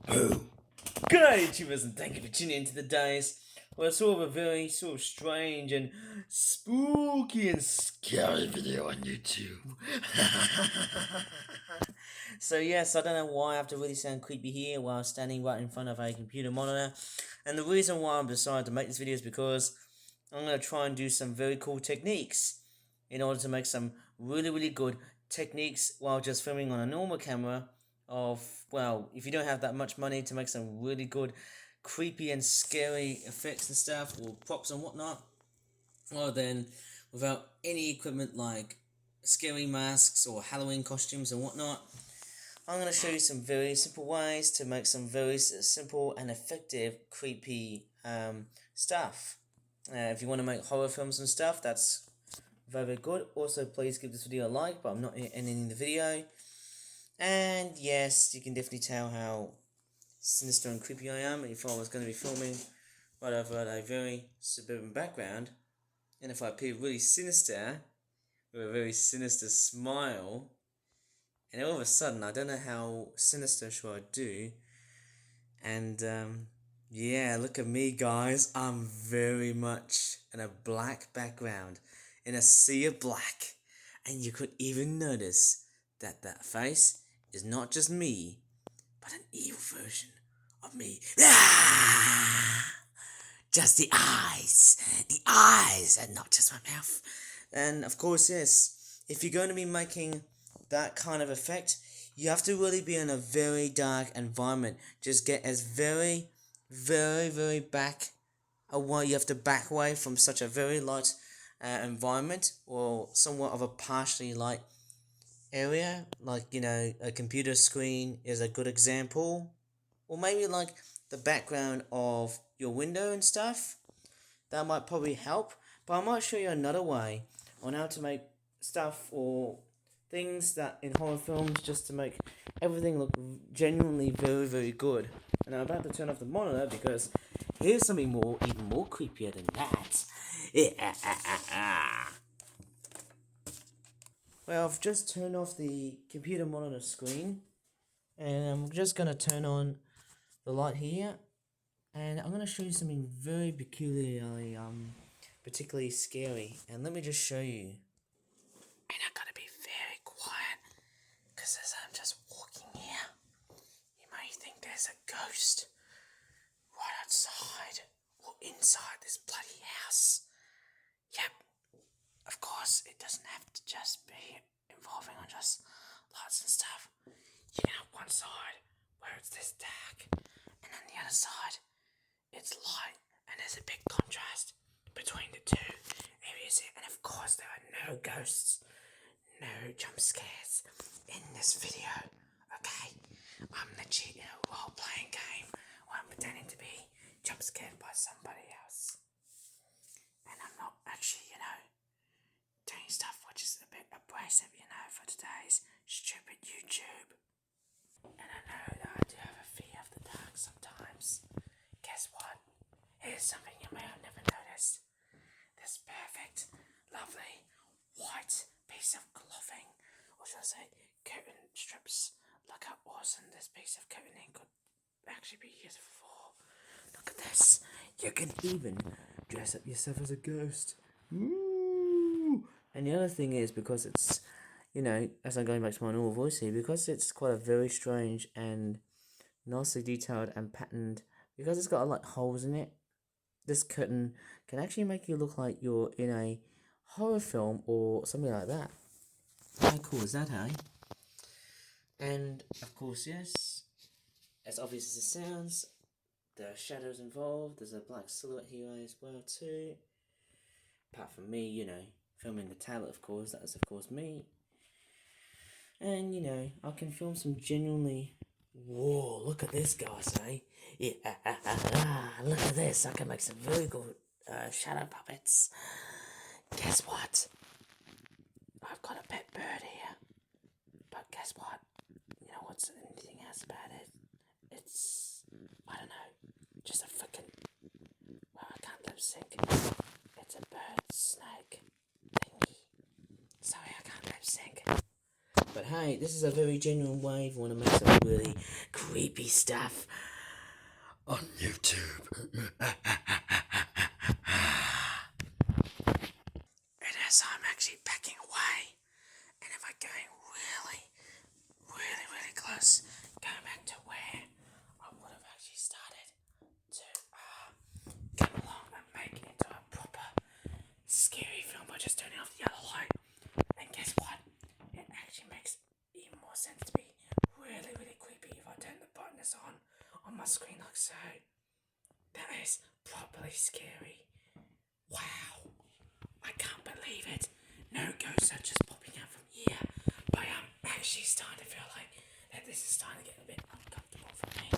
Oh, good day, YouTubers, and thank you for tuning into the days. Well, it's sort of a very sort of strange and spooky and scary video on YouTube. So yes, I don't know why I have to really sound creepy here while standing right in front of a computer monitor. And the reason why I've decided to make this video is because I'm going to try and do some very cool techniques in order to make some really good techniques while just filming on a normal camera of, well, if you don't have that much money to make some really good creepy and scary effects and stuff, or props and whatnot, well then, without any equipment like scary masks or Halloween costumes and whatnot, I'm going to show you some very simple ways to make some very simple and effective creepy stuff. If you want to make horror films and stuff, that's very good. Also, please give this video a like, but I'm not ending the video. And yes, you can definitely tell how sinister and creepy I am if I was going to be filming right over at a very suburban background. And if I appear really sinister, with a very sinister smile, and all of a sudden, I don't know how sinister should I do. And yeah, look at me, guys. I'm very much in a black background, in a sea of black. And you could even notice that that face is not just me, but an evil version of me. Ah! Just the eyes, and not just my mouth. And of course, yes, if you're going to be making that kind of effect, you have to really be in a very dark environment. Just get as very back away. You have to back away from such a very light environment, or somewhat of a partially light area, like, you know, a computer screen is a good example, or maybe like the background of your window and stuff. That might probably help, but I might show you another way on how to make stuff or things that in horror films, just to make everything look genuinely very good. And I'm about to turn off the monitor because here's something even more creepier than that. Well, I've just turned off the computer monitor screen, and I'm just gonna turn on the light here, and I'm gonna show you something very particularly scary. And let me just show you. And I gotta be very quiet, because as I'm just walking here, you may think there's a ghost right outside or inside this bloody house. Yep, of course, it doesn't have to just be involving on just lights and stuff. You can have one side where it's this dark, and then the other side it's light, and there's a big contrast between the two areas here. And of course, there are no ghosts, no jump scares in this video. Okay, I'm legit in a role-playing game where I'm pretending to be jump scared by somebody else, and I'm not actually, you know, doing stuff which is a bit abrasive, you know, for today's stupid YouTube. And I know that I do have a fear of the dark sometimes. Guess what? Here's something you may have never noticed. This perfect, lovely, white piece of clothing, or should I say curtain strips. Look how awesome this piece of curtaining could actually be used for. Look at this. You can even dress up yourself as a ghost. Ooh. And the other thing is, because it's, you know, as I'm going back to my normal voice here, because it's quite a very strange and nicely detailed and patterned, because it's got like holes in it, this curtain can actually make you look like you're in a horror film or something like that. How cool is that, hey? And of course, yes, as obvious as it sounds, there are shadows involved. There's a black silhouette here as well too. Apart from me, you know, filming the tablet, of course, that is of course me. And, you know, I can film some genuinely... Whoa, look at this, guys, eh? Yeah, look at this. I can make some very good shadow puppets. Guess what? I've got a pet bird here. But guess what? You know what's anything else about it? It's... I don't know. Just a freaking... Well, I can't lip sync. It's a bird snake thingy. Sorry, I can't lip sync. But hey, this is a very genuine way if you want to make some really creepy stuff on YouTube. And as I'm actually backing away, and if I'm going really close, going back to where I would have actually started to come along and make it into a proper scary film by just turning off the yellow light. And guess what? It actually makes even more sense to be really creepy if I turn the brightness on my screen like so. That is properly scary. Wow. I can't believe it. No ghosts are just popping out from here. But I'm actually starting to feel like that this is starting to get a bit uncomfortable for me.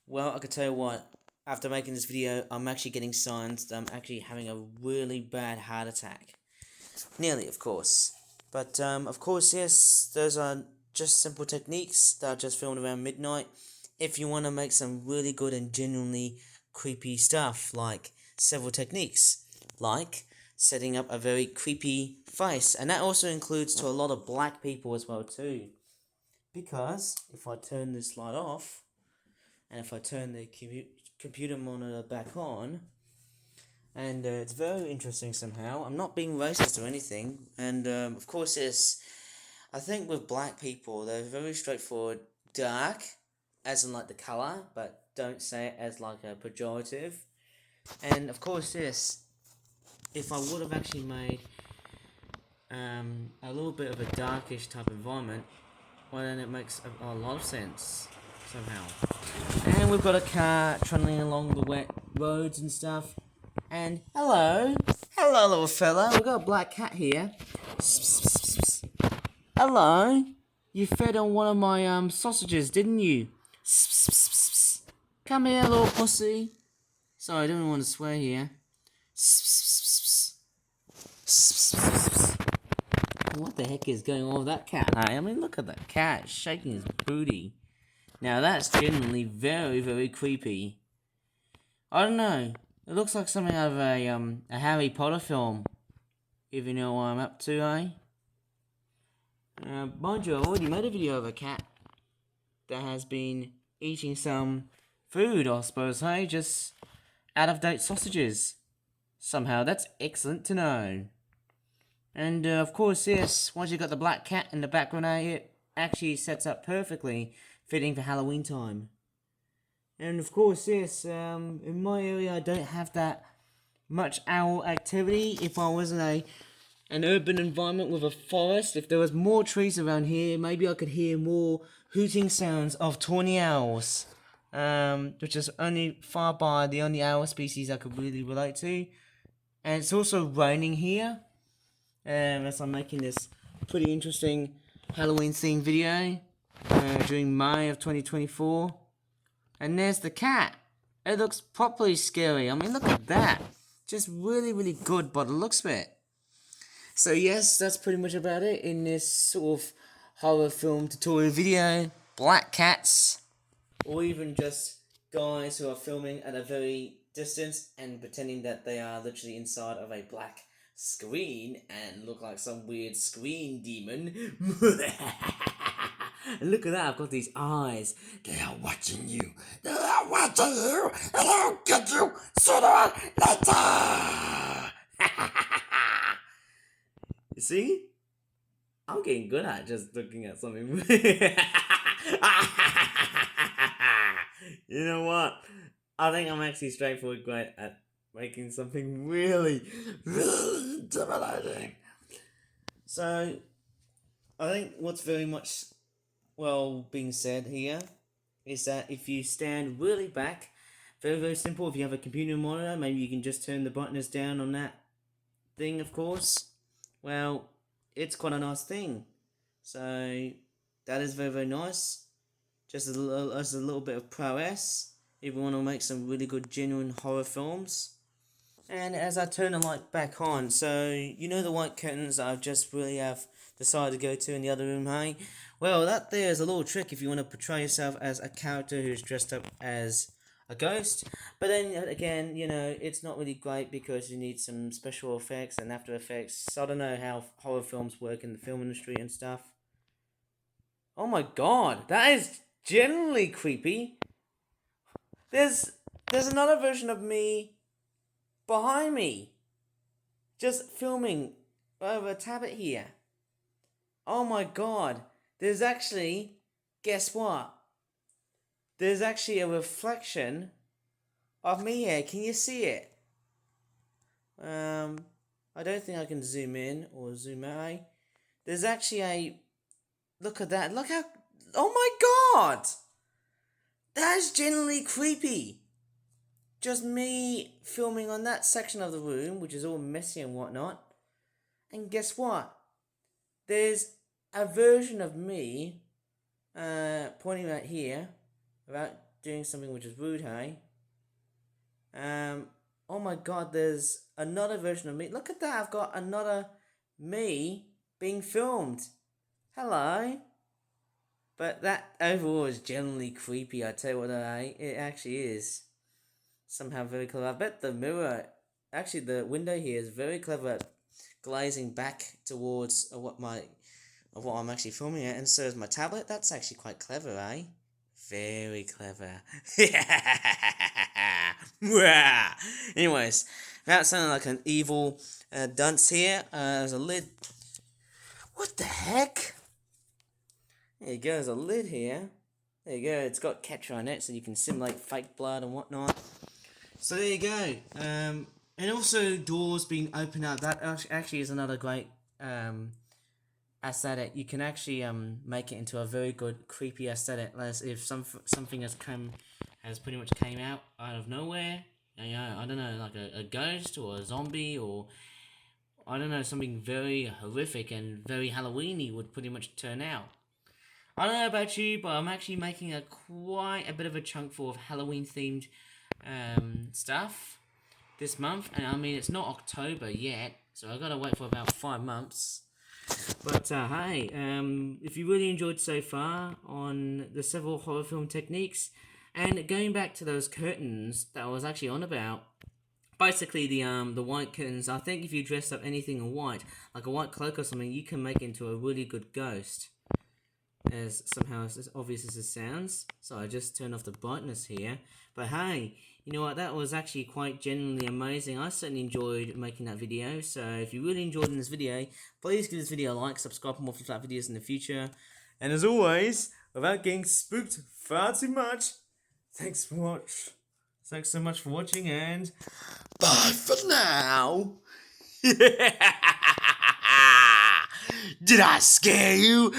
Well, I can tell you what. After making this video, I'm actually getting signs that I'm actually having a really bad heart attack. Nearly, of course. But, of course, yes, those are just simple techniques that are just filmed around midnight. If you want to make some really good and genuinely creepy stuff, like several techniques, like setting up a very creepy face. And that also includes to a lot of black people as well, too. Because, if I turn this light off, and if I turn the computer monitor back on, and it's very interesting somehow. I'm not being racist or anything, and of course, yes, I think with black people, they're very straightforward, dark, as in like the color, but don't say it as like a pejorative. And of course, yes, if I would have actually made a little bit of a darkish type environment, well, then it makes a lot of sense somehow. And we've got a car trundling along the wet roads and stuff. And hello, little fella. We've got a black cat here. Hello, you fed on one of my sausages, didn't you? Come here, little pussy. Sorry, I don't want to swear here. What the heck is going on with that cat? I mean, look at that cat shaking his booty. Now that's genuinely very creepy. I don't know. It looks like something out of a Harry Potter film. If you know what I'm up to, eh? Mind you, I already made a video of a cat that has been eating some food, I suppose, hey? Just out-of-date sausages. Somehow, that's excellent to know. And, of course, yes, once you've got the black cat in the background, it actually sets up perfectly, fitting for Halloween time. And, of course, yes, in my area, I don't have that much owl activity. If I was in an urban environment with a forest, if there was more trees around here, maybe I could hear more hooting sounds of tawny owls, which is only far by the only owl species I could really relate to. And it's also raining here, as I'm making this pretty interesting Halloween themed video during May of 2024. And there's the cat. It looks properly scary. I mean, look at that. Just really good by the looks of it. So yes, that's pretty much about it in this sort of horror film tutorial video. Black cats, or even just guys who are filming at a very distance and pretending that they are literally inside of a black screen and look like some weird screen demon. And look at that, I've got these eyes. They are watching you. They are watching you. And I'll get you sooner or later. You see? I'm getting good at just looking at something. You know what? I think I'm actually straightforward great at making something really intimidating. So, I think what's very much, being said here is that if you stand really back, very simple, if you have a computer monitor, maybe you can just turn the brightness down on that thing, of course. Well, it's quite a nice thing. So that is very nice. Just a little bit of prowess if you want to make some really good genuine horror films. And as I turn the light back on, so you know the white curtains I just really have decided to go to in the other room, hey? Well, that there is a little trick if you want to portray yourself as a character who's dressed up as a ghost. But then again, you know, it's not really great because you need some special effects and After Effects. So I don't know how horror films work in the film industry and stuff. Oh my god, that is genuinely creepy. There's another version of me behind me, just filming over a tablet here. Oh my god, there's actually, guess what? There's actually a reflection of me here. Can you see it? I don't think I can zoom in or zoom out. There's actually a, look at that. Look how, oh my god! That is genuinely creepy. Just me filming on that section of the room, which is all messy and whatnot. And guess what? There's a version of me pointing right here about doing something which is rude, hey? Oh my god, there's another version of me. Look at that, I've got another me being filmed. Hello. But that overall is generally creepy, I tell you what, it actually is. Somehow very clever. I bet the mirror, actually the window here is very clever at glazing back towards what I'm actually filming at, and so is my tablet. That's actually quite clever, eh? Very clever. Anyways, without sounding like an evil dunce here, there's a lid. What the heck? There you go, there's a lid here. There you go, it's got Ketcha on it, so you can simulate fake blood and whatnot. So there you go. And also doors being opened up. That actually is another great aesthetic. You can actually make it into a very good creepy aesthetic. As if something has pretty much came out of nowhere. You know, I don't know, like a ghost or a zombie, or I don't know, something very horrific and very Halloweeny would pretty much turn out. I don't know about you, but I'm actually making quite a bit of a chunk full of Halloween themed stuff this month, and I mean it's not October yet, so I gotta wait for about 5 months. But hey, if you really enjoyed so far on the several horror film techniques, and going back to those curtains that I was actually on about, basically the white curtains, I think if you dress up anything in white, like a white cloak or something, you can make it into a really good ghost. As somehow as obvious as it sounds, so I just turned off the brightness here. But hey, you know what, that was actually quite genuinely amazing. I certainly enjoyed making that video, so if you really enjoyed this video, please give this video a like, subscribe for more flat videos in the future, and as always, without getting spooked far too much, thanks so much for watching, and bye for now. Did I scare you?